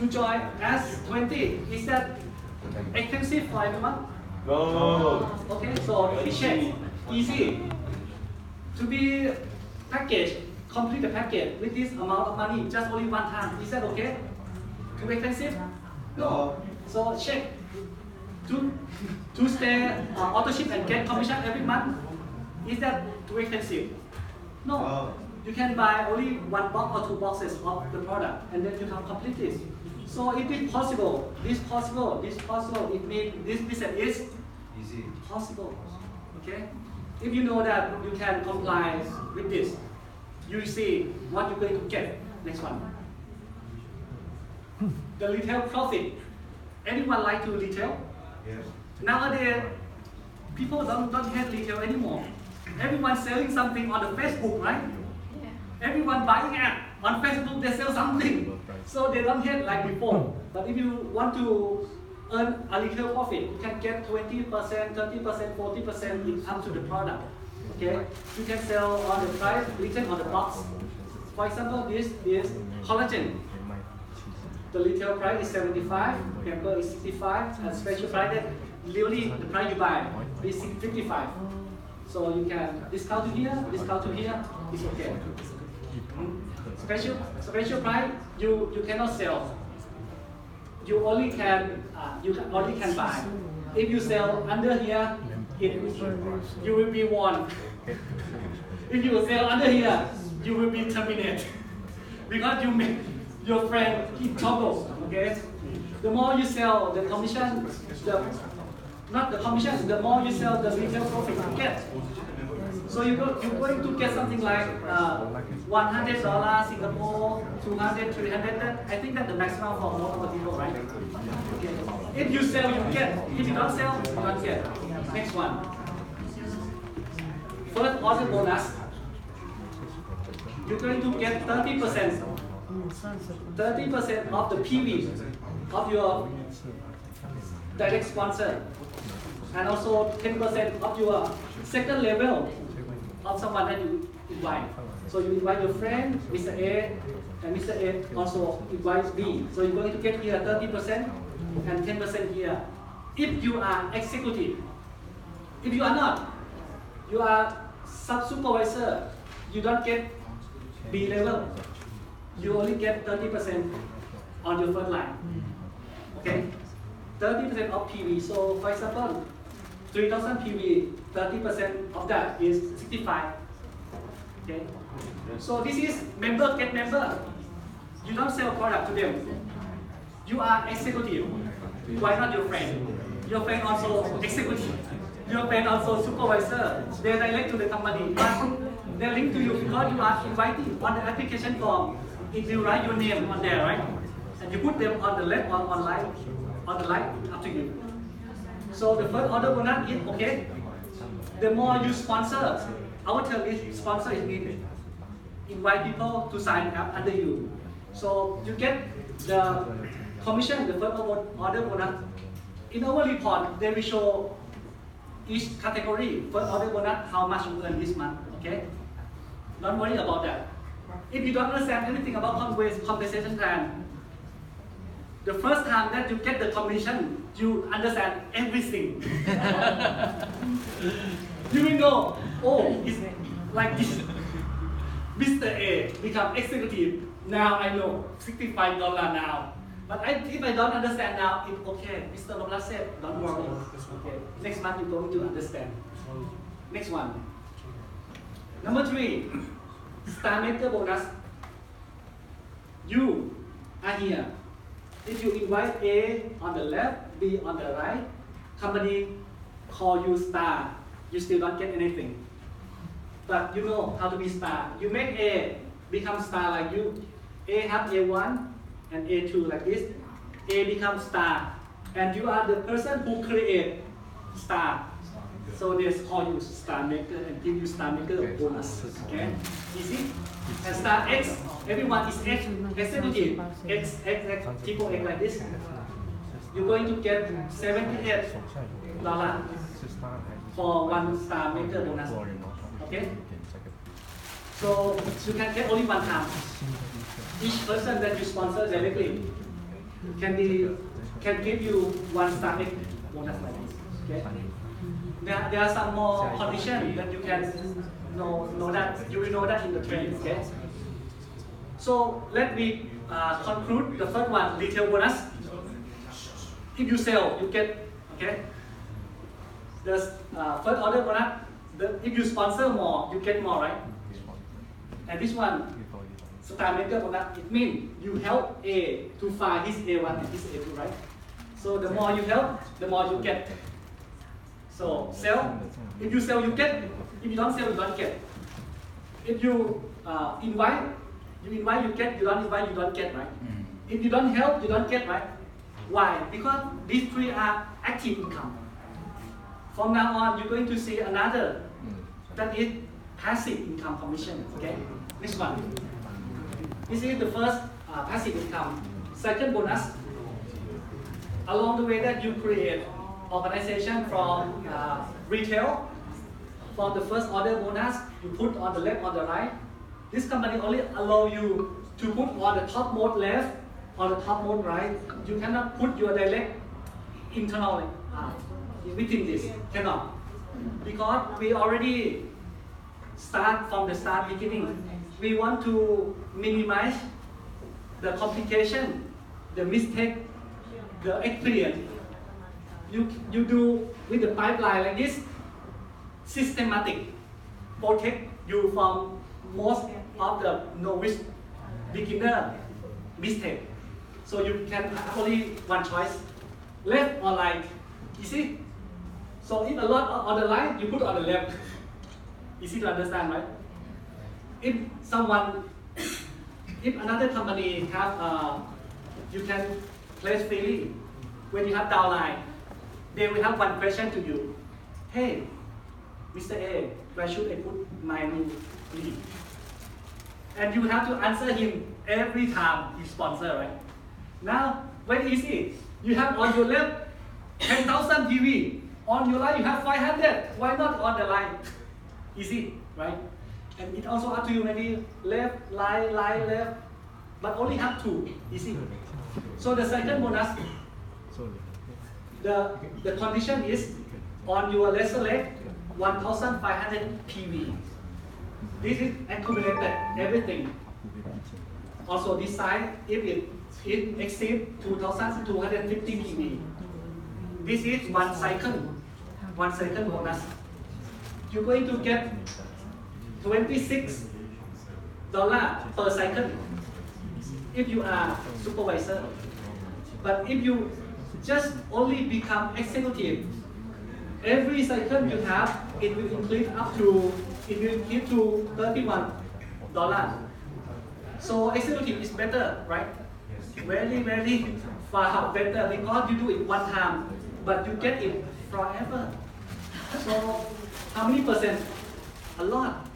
to join as 20. Is that expensive for everyone? No. Okay, so we check. Easy. To be packaged, complete the package with this amount of money just only one time. Is that okay? Too expensive? No. So check. To stay auto ship and get commission every month. Is that too expensive? No. You can buy only one box or two boxes of the product and then you can complete this. So if it's possible, this possible, it means this business is Easy. possible. Okay? If you know that you can comply with this, you see what you're going to get. Next one. The retail profit. Anyone like to retail? Yes. Nowadays, people don't hate retail anymore. Everyone selling something on the Facebook, right? Everyone buying app on Facebook, they sell something. So they don't hate like before. But if you want to earn a retail profit, you can get 20%, 30%, 40% up to the product. Okay? You can sell on the price written on the box. For example, this is collagen. The retail price is 75, paper is 65, and special price that really the price you buy is 55. So you can discount to here, it's okay. Special price you cannot sell. You only can buy. If you sell under here, you will be warned. If you sell under here, you will be terminated because you make your friend in trouble. Okay. The more you sell, the commission, not the commission. The more you sell, the retail profit you get. So you're going to get something like $100 Singapore, 200, 300. I think that's the maximum for most of the people, right? Okay. If you sell, you get. If you don't sell, you don't get. Next one. First order bonus. You're going to get 30%. 30% of the PV of your direct sponsor, and also 10% of your second level of someone that you invite. So you invite your friend, Mr. A, and Mr. A also invites B. So you're going to get here 30% and 10% here. If you are executive, if you are not, you are sub-supervisor, you don't get B level. You only get 30% on your first line. Okay? 30% of PV. So for example, 3,000 PV, 30% of that is 65. Okay? So this is member get member. You don't sell product to them. You are executive. Why not your friend? Your friend also executive. Your friend also supervisor. They direct to the company. But they link to you because you are invited on the application form. If you write your name on there, right? And you put them on the left or on the right, up to you. So the first order bonus is okay. The more you sponsor, our term is sponsor is needed. Invite people to sign up under you. So you get the commission, the first order bonus. In our report, they will show each category, first order bonus, how much you earn this month. Okay? Don't worry about that. If you don't understand anything about compensation plan, the first time that you get the commission, you understand everything. You will know, oh, it's like this. Mr. A become executive. Now I know $65 now. But if I don't understand now, it's okay. Mr. Loblas said, don't worry. Okay. Next month you're going to understand. Next one. Number 3. Star maker bonus. You are here. If you invite A on the left, B on the right, company call you star, you still don't get anything. But you know how to be star. You make A become star like you. A have A1 and A2 like this. A becomes star. And you are the person who create star. So they call you star maker and give you star maker bonus. Okay? Easy? And star X, everyone is X, executive. X, people X like this. You're going to get $78 for one star maker bonus. Okay? So you can get only one time. Each person that you sponsor directly. can give you one starting bonus like this. Okay. There are some more conditions that you can know that you will know that in the training. Okay. So let me conclude the first one, retail bonus. If you sell, you get, okay. The first order bonus, if you sponsor more, you get more, right? And this one, star maker bonus, it means you help A to find his A1 and his A2, right? So the more you help, the more you get. So sell, if you sell, you get. If you don't sell, you don't get. If you invite, you get. You don't invite, you don't get, right? If you don't help, you don't get, right? Why? Because these three are active income. From now on, you're going to see another that is passive income commission. Okay, this one. This is the first passive income. Second bonus. Along the way that you create organization from retail, for the first order bonus, you put on the left, on the right. This company only allow you to put on the top mode left, on the top mode right. You cannot put your direct internally within this. Cannot. Because we already start from the beginning. We want to minimize the complication, the mistake, the experience. You do with the pipeline like this, systematic, protect you from most of the novice beginner mistake. So you can only one choice, left or right. You see? So if a lot on the right, you put on the left. Easy to understand, right? If another company have, you can place freely. When you have downline, they will have one question to you. Hey, Mr. A, where should I put my new lead? And you have to answer him every time he sponsor, right? Now, very easy. You have on your left 10,000 PV. On your right, you have 500. Why not on the line? Easy, right? And it also up to you, maybe left, line, left, but only have two. Easy. So the second bonus, the condition is on your lesser leg, 1,500 PV. This is accumulated everything. Also this side, if it exceeds 2,250 PV, this is one cycle bonus. You're going to get $26 per cycle if you are supervisor. But if you just only become executive, every cycle you have, it will increase to $31. So executive is better, right? Very, very far better because you do it one time, but you get it forever. So how many percent? A lot.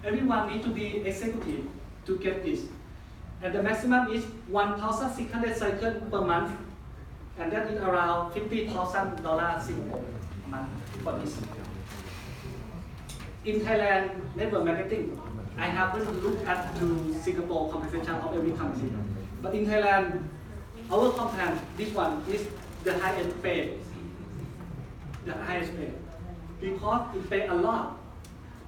Everyone needs to be executive to get this. And the maximum is 1,600 cycles per month. And that is around $50,000 Singapore a month for this. In Thailand, network marketing, I haven't looked at to Singapore compensation of every company. But in Thailand, our compound, this one is the highest paid. The highest paid. Because it pay a lot.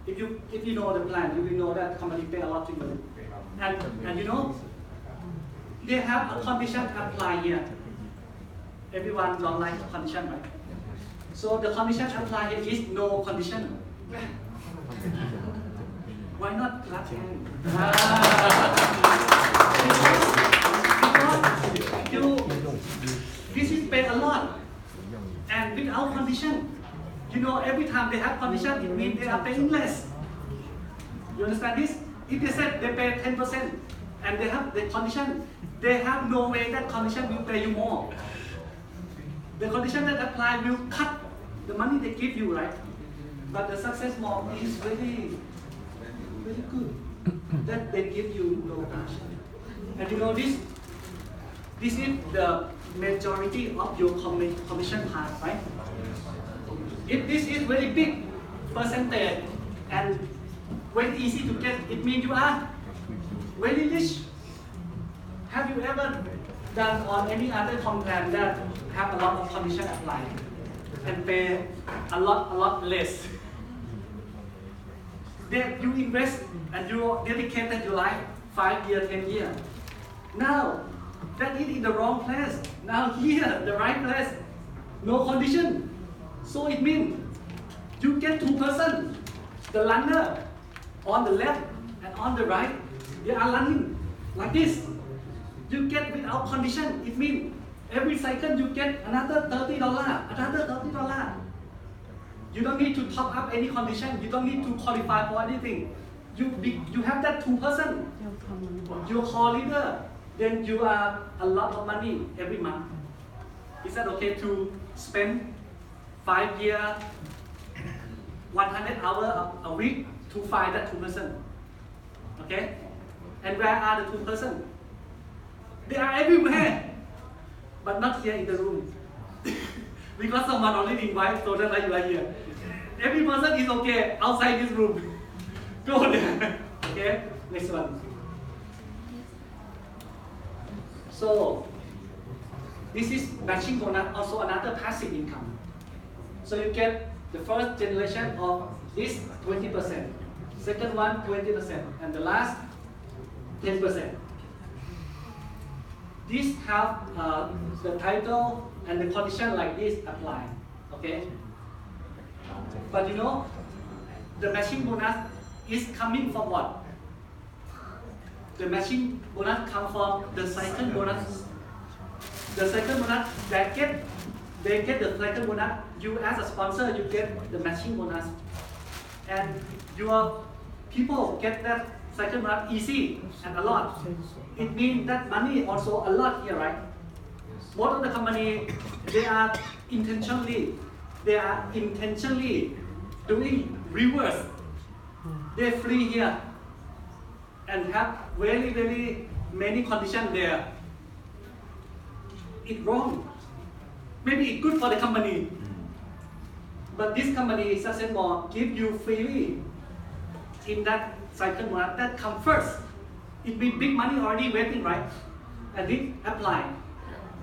If you know the plan, you will know that company pay a lot to you. And you know, they have a condition apply here. Everyone don't like condition, right? So the condition apply here is no condition. Why not clap hand? This is paid a lot. And without condition. You know, every time they have condition, it means they are paying less. You understand this? If they said they pay 10% and they have the condition, they have no way that condition will pay you more. The condition that apply will cut the money they give you, right? But the Successmore is very, very good that they give you no condition. And you know this is the majority of your commission part, right? If this is very big percentage and very easy to get, it means you are very rich. Have you ever than on any other plan that have a lot of condition applied and pay a lot less. Then you invest and you dedicated your life 5 years, 10 years. Now that is in the wrong place. Now here, the right place, no condition. So it means you get 2 persons, the runner on the left and on the right, they are running like this. You get without condition. It means every cycle you get another $30, another $30. You don't need to top up any condition. You don't need to qualify for anything. You have that 2 person. Your core leader. Then you are a lot of money every month. Is that okay to spend 5 years, 100 hours a week to find that 2 person? Okay? And where are the 2 persons? They are everywhere, but not here in the room. Because someone already invited, so that's why you are here. Every person is okay outside this room. Go there. Okay? Next one. So, this is matching bonus, also another passive income. So you get the first generation of this 20%, second one 20%, and the last 10%. These have the title and the condition like this apply. Okay? But you know, the matching bonus is coming from what? The matching bonus comes from the second bonus. The second bonus, they get the second bonus. You as a sponsor, you get the matching bonus. And your people get that second bonus easy and a lot. It means that money also a lot here, right? Most of the company, they are intentionally doing reverse. They're free here and have very many conditions there. It's wrong. Maybe it's good for the company, but this company, Successmore, give you freely in that cycle bonus that comes first. It means big money already waiting, right? And this apply.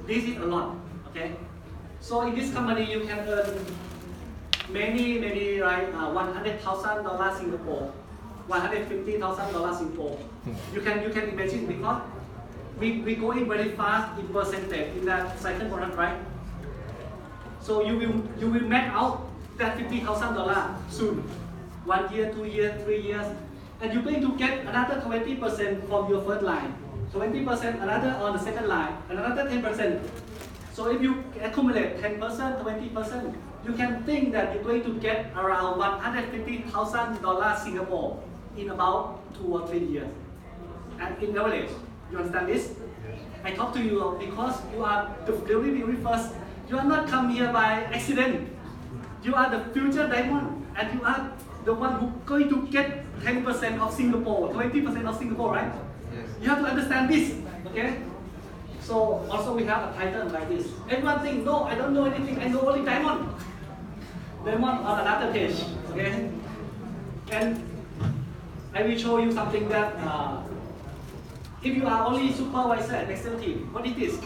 This is a lot. Okay. So in this company, you can earn many, right? $100,000 Singapore, $150,000 Singapore. You can imagine, because we go in very fast in percentage in that cycle bonus, right? So you will max out that $50,000 soon. 1 year, 2 years, 3 years, and you're going to get another 20% from your first line, 20% another on the second line, and another 10%. So if you accumulate 10%, 20%, you can think that you're going to get around $150,000 Singapore in about 2 or 3 years. And in average, you understand this? I talk to you because you are the very first. You are not come here by accident. You are the future diamond, and you are the one who going to get 10% of Singapore, 20% of Singapore, right? Yes. You have to understand this, okay? So also we have a title like this. Everyone thinks, no, I don't know anything. I know only diamond. Diamond on another page, okay? And I will show you something that if you are only supervisor and executive, what it is?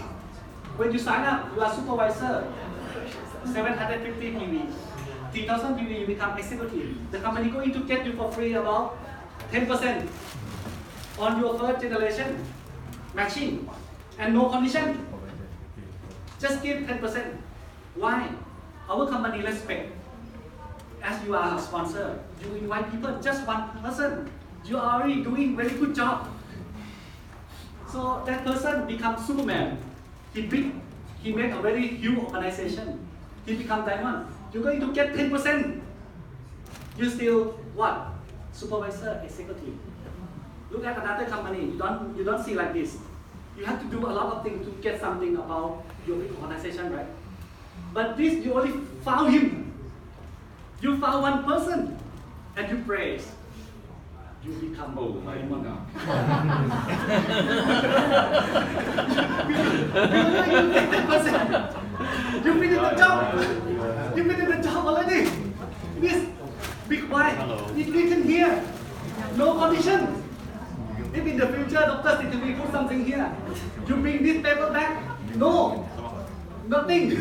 When you sign up, you are supervisor, 750 PV, 3,000 PV, you become executive. The company going to get you for free about 10% on your first generation matching, and no condition. Just give 10%. Why? Our company respect. As you are a sponsor, you invite people, just one person. You are already doing very good job. So that person becomes Superman. He made a very huge organization. He become diamond. You're going to get 10%. You still what? Supervisor, executive. Look at another company. You don't see like this. You have to do a lot of things to get something about your organization, right? But this, you only found him. You found one person, and you praise. You become diamond. You finished the job. You finished the job already. This big white. It's written here. No condition. If in the future Dr. Sitami put something here, you bring this paper back. No, nothing.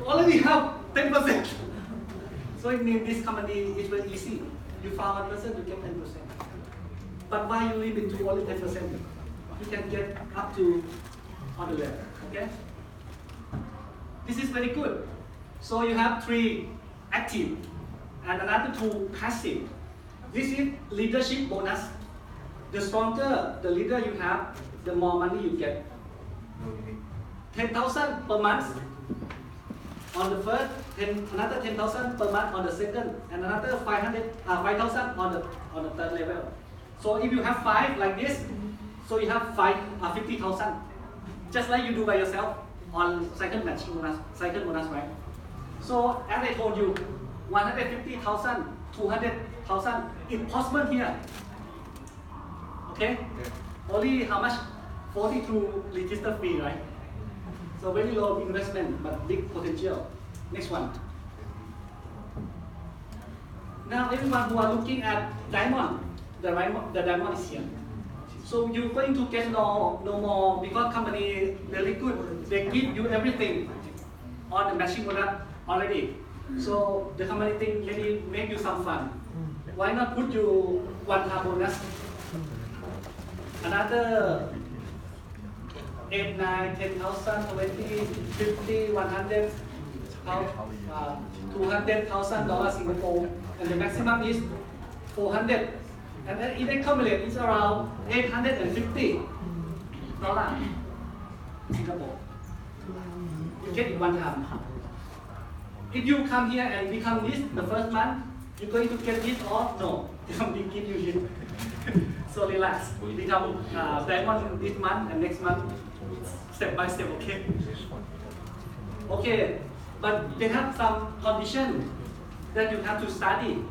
Already have 10%. So it means this company is very easy. You found 1%, you get 10%. But why you limit to only 10%? You can get up to other level. Okay? This is very good. So you have 3 active and another 2 passive. This is leadership bonus. The stronger the leader you have, the more money you get. 10,000 per month on the first, another 10,000 per month on the second, and another 5,000 on the third level. So if you have 5 like this, so you have 50,000, just like you do by yourself on second bonus, right? So as I told you, 150,000, 200,000, it's possible here. Okay? Only how much? 42 register fee, right? So very low investment, but big potential. Next one. Now everyone who are looking at diamond, the diamond is here. So you're going to get no more because company very good. They give you everything on the matching product already. So the company think maybe make you some fun. Why not put you one-time bonus? Another 8, 9, 10,000, 20, 50, 100, $200,000 Singapore, and the maximum is 400. And then if accumulate, it's around $850 Singapore. You get it one time. If you come here and become this the first month, you're going to get this or no? Something give you it. So relax. Become diamond this month and next month, step by step. Okay. Okay, but they have some condition that you have to study,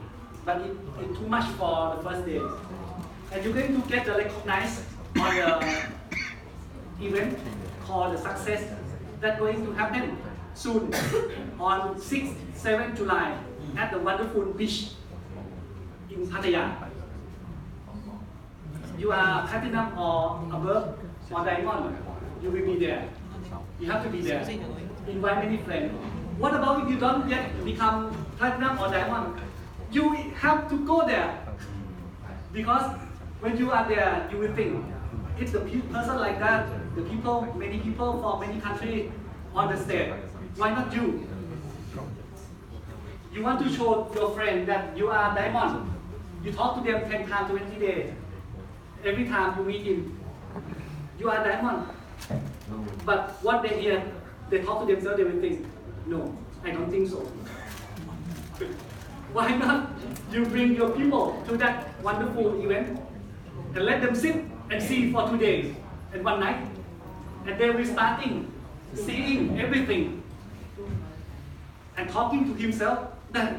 but it's too much for the first day. And you're going to get recognized on the event called the Success that's going to happen soon on 6th, 7th July at the wonderful beach in Pattaya. You are platinum or above or diamond, you will be there. You have to be there. Invite many friends. What about if you don't yet become platinum or diamond? You have to go there. Because when you are there, you will think, it's the person like that, the people, many people from many countries on the stage. Why not you? You want to show your friend that you are diamond. You talk to them 10 times, 20 days. Every time you meet him, you are diamond. But what they hear, they talk to themselves, they will think, no, I don't think so. Why not you bring your people to that wonderful event and let them sit and see for 2 days and 1 night, and they will starting seeing everything and talking to himself that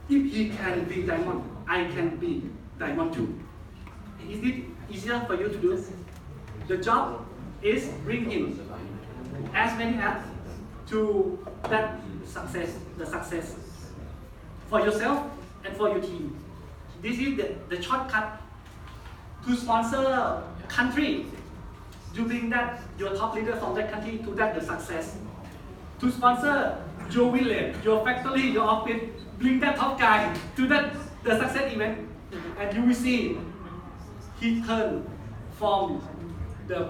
if he can be diamond, I can be diamond too. Is it easier for you to do? The job is bring him as many as to that success, the success for yourself and for your team. This is the shortcut to sponsor country. You bring that your top leader from that country to that the success. To sponsor your village, your factory, your office, bring that top guy to that the success event, and you will see he turn from the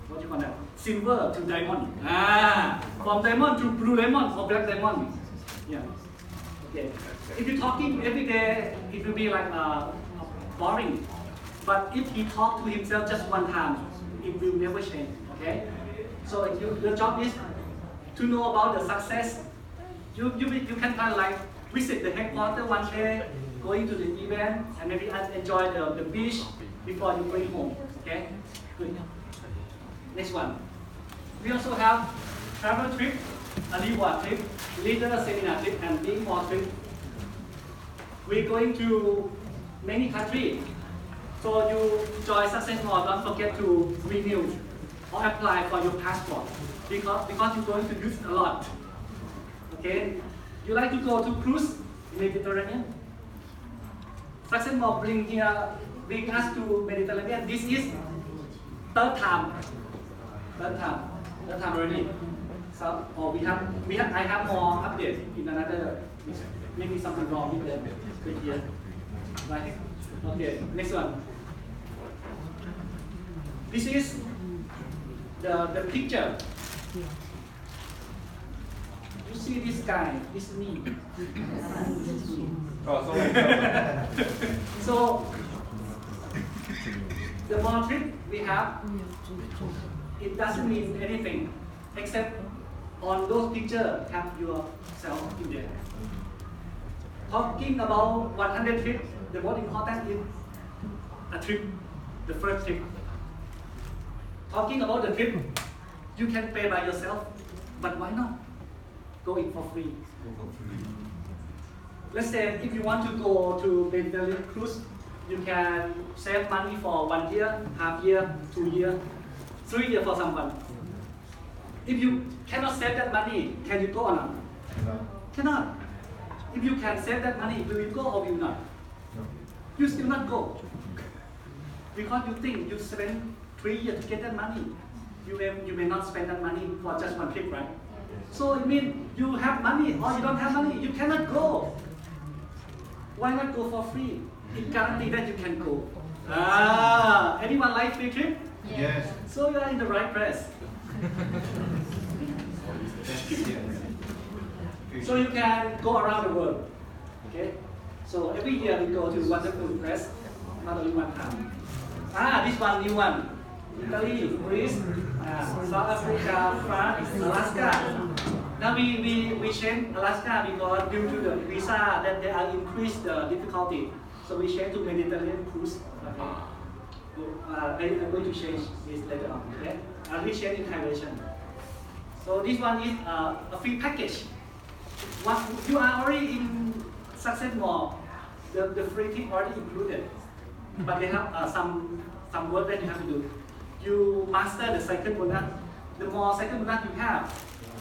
what you call that silver to diamond. From diamond to blue diamond or black diamond. Yeah. Okay. If you're talking every day, it will be like boring. But if he talk to himself just one time, it will never change. Okay. So your job is to know about the success. You can kind of like visit the headquarters one day, going to the event, and maybe enjoy the beach before you bring home. Okay. Good. Next one. We also have travel trip, a reward trip, leader seminar trip, and big four trip. We're going to many countries. So you join Successmore, don't forget to renew or apply for your passport because you're going to use a lot. Okay? You like to go to cruise in Mediterranean? Successmore bring us to Mediterranean. This is third time that time already. So, or I have more updates in another, maybe something wrong with them with here. Right? Okay, next one. This is the picture. You see this guy, this is me. So, the more trip we have, it doesn't mean anything except on those pictures have yourself in there. Talking about 100 trips, the most important is a trip, the first trip. Talking about the trip, you can pay by yourself, but why not? Go in for free. Let's say if you want to go to Mediterranean cruise, you can save money for 1 year, half year, 2 years, 3 years for someone. If you cannot save that money, can you go or not? Cannot. If you can save that money, will you go or will you not? You still not go. Because you think you spend 3 years to get that money. You may not spend that money for just one trip, right? So it means you have money or you don't have money, you cannot go. Why not go for free? It guarantees that you can go. Anyone like free trip? Yes. So you are in the right place. So you can go around the world. Okay? So every year we go to wonderful place, not only one time. This one, new one. Italy, Greece, South Africa, France, Alaska. Now we change Alaska because due to the visa that they are increased the difficulty. So we change to Mediterranean cruise. Okay. I'm going to change this later on. Okay. I will change in Thai version. So this one is a free package. What you are already in Successmore, the free tip already included, but they have some work that you have to do. You master the second bonus. The more second bonus you have,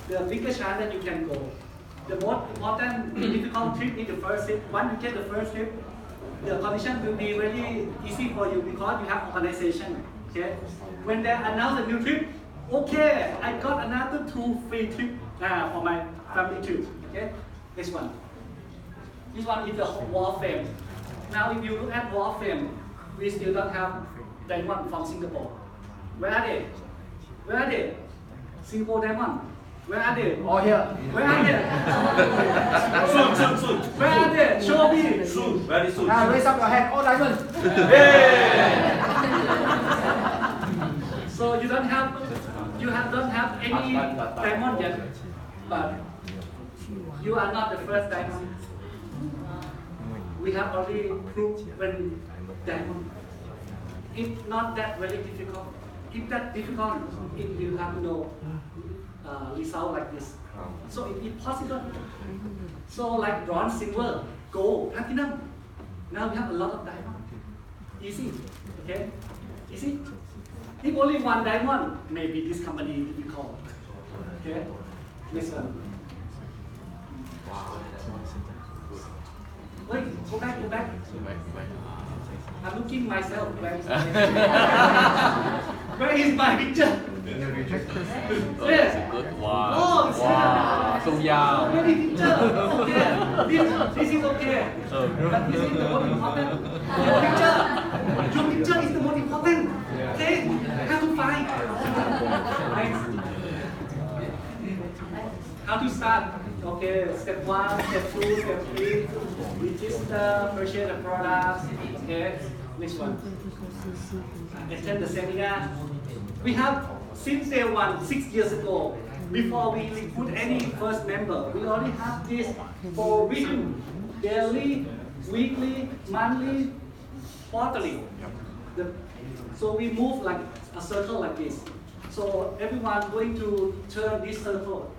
the bigger chance that you can go. The most important difficult trip is the first trip. Once you get the first trip, the condition will be really easy for you because you have organization. Okay? When they announce a new trip, okay, I got another 2 free trips for my family too. Okay? This one. This one is the wall frame. Now if you look at wall frame, we still don't have diamond from Singapore. Where are they? Where are they? Singapore diamond. Where are they? Oh, here. Where are they? Soon. Where are they? Show me. Soon. Very soon. Raise up your hand. All diamond. So you don't have any diamond yet, but you are not the first diamond. We have already proved when diamond. It's not that very difficult. If that difficult, it will have no result like this. So it is possible. So like bronze, silver, gold, platinum. Now we have a lot of diamond. Easy, okay? Easy. If only one diamond, maybe this company will be called. Okay? Next one. Wait, go back. I'm looking myself. Where is my picture? Yes. Wow. Oh, it's wow. So yeah. Many picture. Okay. This is okay. But this is the most important. Your picture is the most important. Okay. I have to find. How to start? Okay. Step 1, step 2, step 3. Register, purchase the products. Okay. Next one. Attend the seminar. We have since day 1, 6 years ago, before we recruit any first member, we already have this for written, daily, weekly, monthly, quarterly. So we move like a circle like this. So everyone going to turn this circle.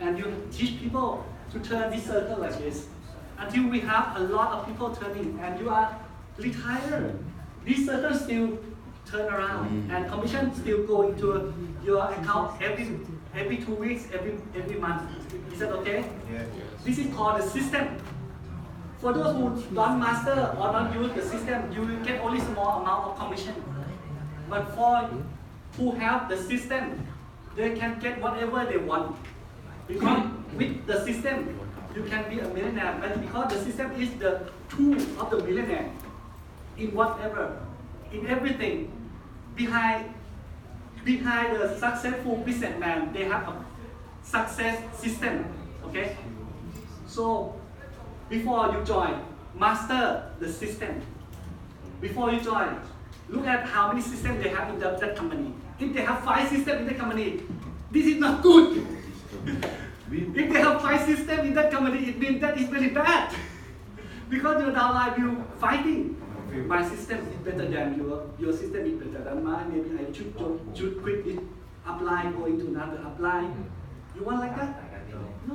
And you teach people to turn this circle like this. Until we have a lot of people turning and you are retired. This circle still turn around and commission still go into your account every 2 weeks, every month. Is that okay? Yeah. This is called the system. For those who don't master or don't use the system, you will get only small amount of commission. But for who have the system, they can get whatever they want. Because with the system, you can be a millionaire. But because the system is the tool of the millionaire, in whatever, in everything, behind the successful businessman, they have a success system. Okay? So before you join, master the system. Before you join, look at how many systems they have in that company. If they have 5 systems in the company, this is not good. If they have 5 systems in that company, it means that is very bad. Because your downline will fighting. My system is better than your system is better than mine. Maybe I should quit it, apply, go into another apply. You want like that? No.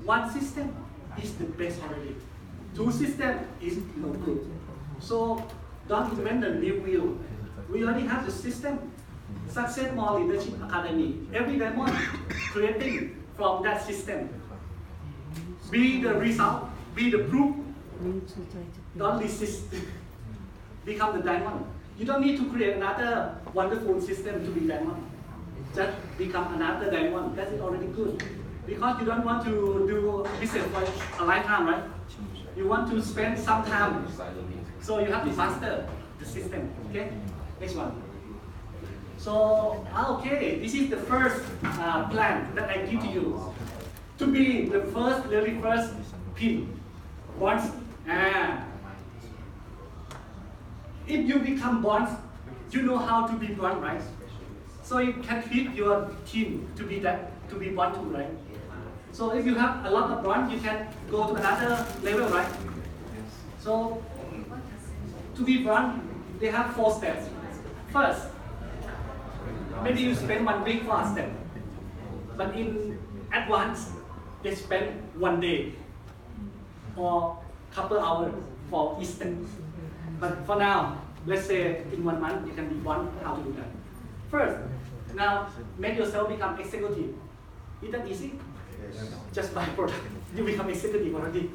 One system is the best already. 2 systems is no good. So don't invent a new wheel. We already have the system. Successmore Leadership Academy. Every diamond creating from that system. Be the result. Be the proof. Don't resist. Become the diamond. You don't need to create another wonderful system to be diamond. Just become another diamond. That is already good. Because you don't want to do business for a lifetime, right? You want to spend some time. So you have to master the system. Okay? Next one. So, okay, this is the first plan that I give to you. To be the very first pin. Once, if you become bonds, you know how to be bond, right? So you can feed your team to be bond too, right? So if you have a lot of bond, you can go to another level, right? So to be bond, they have 4 steps. First, maybe you spend 1 week for a step, but in advance, they spend 1 day or couple hours for each step. But for now, let's say in 1 month, you can be one. How to do that? First, now make yourself become executive. Is that easy? Just buy product, you become executive already.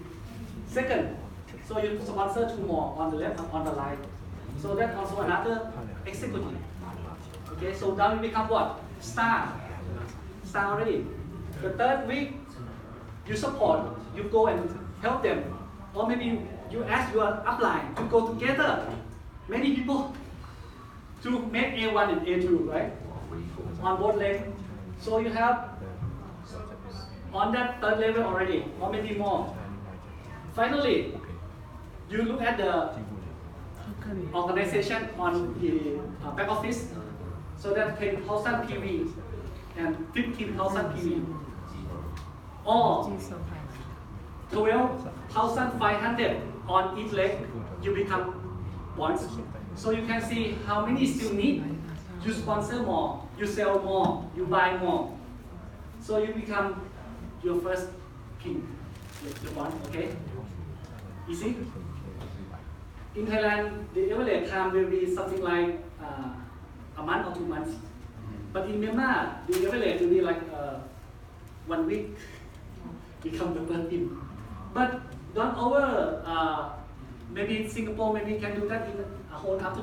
Second, so you sponsor 2 more on the left and on the right. So that's also another executive. Okay, so now you become what? Star. Star already. The 3rd week, you support, you go and help them. Or maybe you ask your upline to go together. Many people to make A1 and A2, right? On both legs. So you have on that 3rd level already, or maybe more. Finally, you look at the organization on the back office. So that 10,000 PV and 15,000 PV, or 12,500 on each leg, you become bonds. So you can see how many still need. You sponsor more, you sell more, you buy more. So you become your first king, the bond, okay? Easy? In Thailand, the average time will be something like a month or 2 months. But in Myanmar, the average will be like 1 week, become the first king. But don't over, maybe Singapore maybe can do that in a whole afternoon.